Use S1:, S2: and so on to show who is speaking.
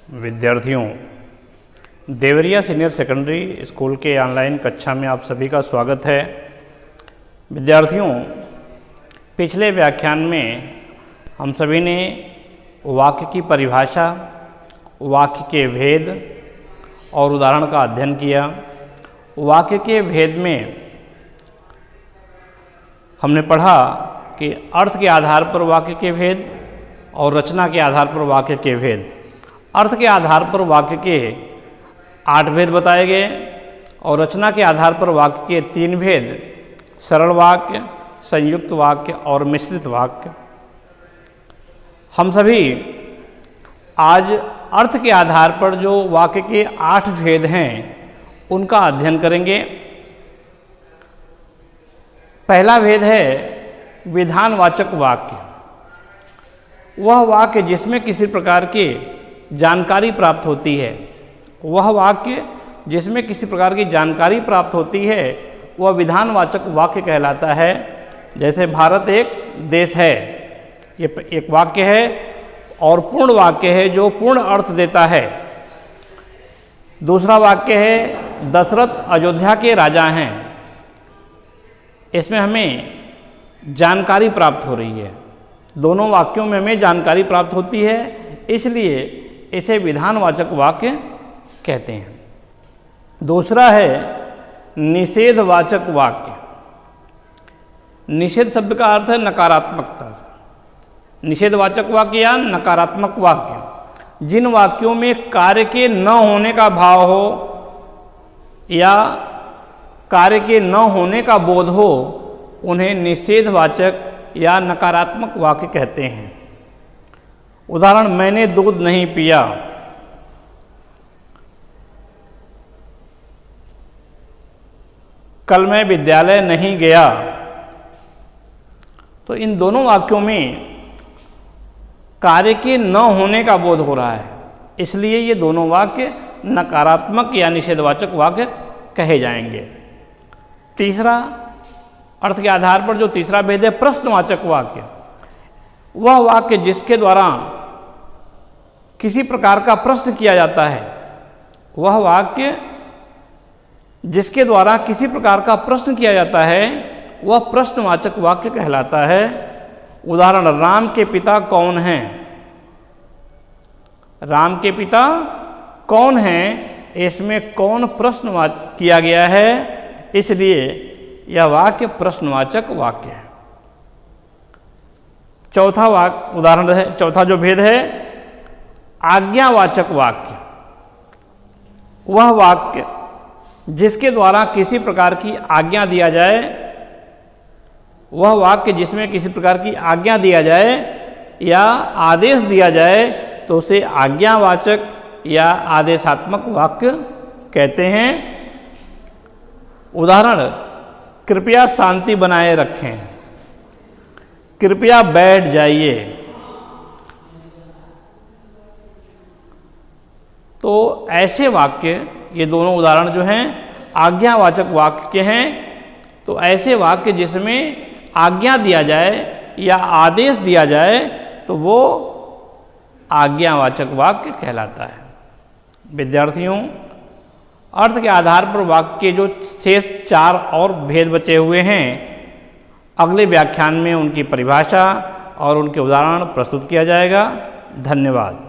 S1: विद्यार्थियों, Deoria senior secondary school के online कक्षा में आप सभी का स्वागत है। विद्यार्थियों, पिछले व्याख्यान में हम सभी ने वाक्य की परिभाषा, वाक्य के भेद और उदाहरण का अध्ययन किया। वाक्य के भेद में हमने पढ़ा कि अर्थ के आधार पर वाक्य के भेद और रचना के आधार पर वाक्य के भेद। अर्थ के आधार पर वाक्य के 8 भेद बताए गए और रचना के आधार पर वाक्य के 3 भेद, सरल वाक्य, संयुक्त वाक्य और मिश्रित वाक्य। हम सभी आज अर्थ के आधार पर जो वाक्य के 8 भेद हैं उनका अध्ययन करेंगे। पहला भेद है विधानवाचक वाक्य। वह वाक्य जिसमें किसी प्रकार की जानकारी प्राप्त होती है, वह वाक्य जिसमें किसी प्रकार की जानकारी प्राप्त होती है वह विधानवाचक वाक्य कहलाता है। जैसे भारत एक देश है, ये एक वाक्य है और पूर्ण वाक्य है जो पूर्ण अर्थ देता है। दूसरा वाक्य है दशरथ अयोध्या के राजा हैं। इसमें हमें जानकारी प्राप्त हो रही है, दोनों वाक्यों में हमें जानकारी प्राप्त होती है, इसलिए इसे विधानवाचक वाक्य कहते हैं। दूसरा है निषेधवाचक वाक्य। निषेध शब्द का अर्थ है नकारात्मकता। निषेधवाचक वाक्य या नकारात्मक वाक्य जिन वाक्यों में कार्य के न होने का भाव हो या कार्य के न होने का बोध हो, उन्हें निषेधवाचक या नकारात्मक वाक्य कहते हैं। उदाहरण, मैंने दूध नहीं पिया। कल मैं विद्यालय नहीं गया। तो इन दोनों वाक्यों में कार्य के न होने का बोध हो रहा है, इसलिए ये दोनों वाक्य नकारात्मक या निषेधवाचक वाक्य कहे जाएंगे। तीसरा, अर्थ के आधार पर जो तीसरा भेद है प्रश्नवाचक वाक्य। वह वाक्य जिसके द्वारा किसी प्रकार का प्रश्न किया जाता है, वह वाक्य जिसके द्वारा किसी प्रकार का प्रश्न किया जाता है वह प्रश्नवाचक वाक्य कहलाता है। उदाहरण, राम के पिता कौन हैं? राम के पिता कौन हैं? इसमें कौन प्रश्नवाचक किया गया है, इसलिए यह वाक्य प्रश्नवाचक वाक्य है। चौथा वाक्य उदाहरण है, चौथा जो भेद है आज्ञावाचक वाक्य। वह वाक्य जिसके द्वारा किसी प्रकार की आज्ञा दिया जाए, वह वाक्य जिसमें किसी प्रकार की आज्ञा दिया जाए या आदेश दिया जाए तो उसे आज्ञावाचक या आदेशात्मक वाक्य कहते हैं। उदाहरण, कृपया शांति बनाए रखें, कृपया बैठ जाइए। तो ऐसे वाक्य, ये दोनों उदाहरण जो हैं आज्ञावाचक वाक्य के हैं। तो ऐसे वाक्य जिसमें आज्ञा दिया जाए या आदेश दिया जाए तो वो आज्ञावाचक वाक्य कहलाता है। विद्यार्थियों, अर्थ के आधार पर वाक्य के जो शेष 4 और भेद बचे हुए हैं, अगले व्याख्यान में उनकी परिभाषा और उनके उदाहरण प्रस्तुत किया जाएगा। धन्यवाद।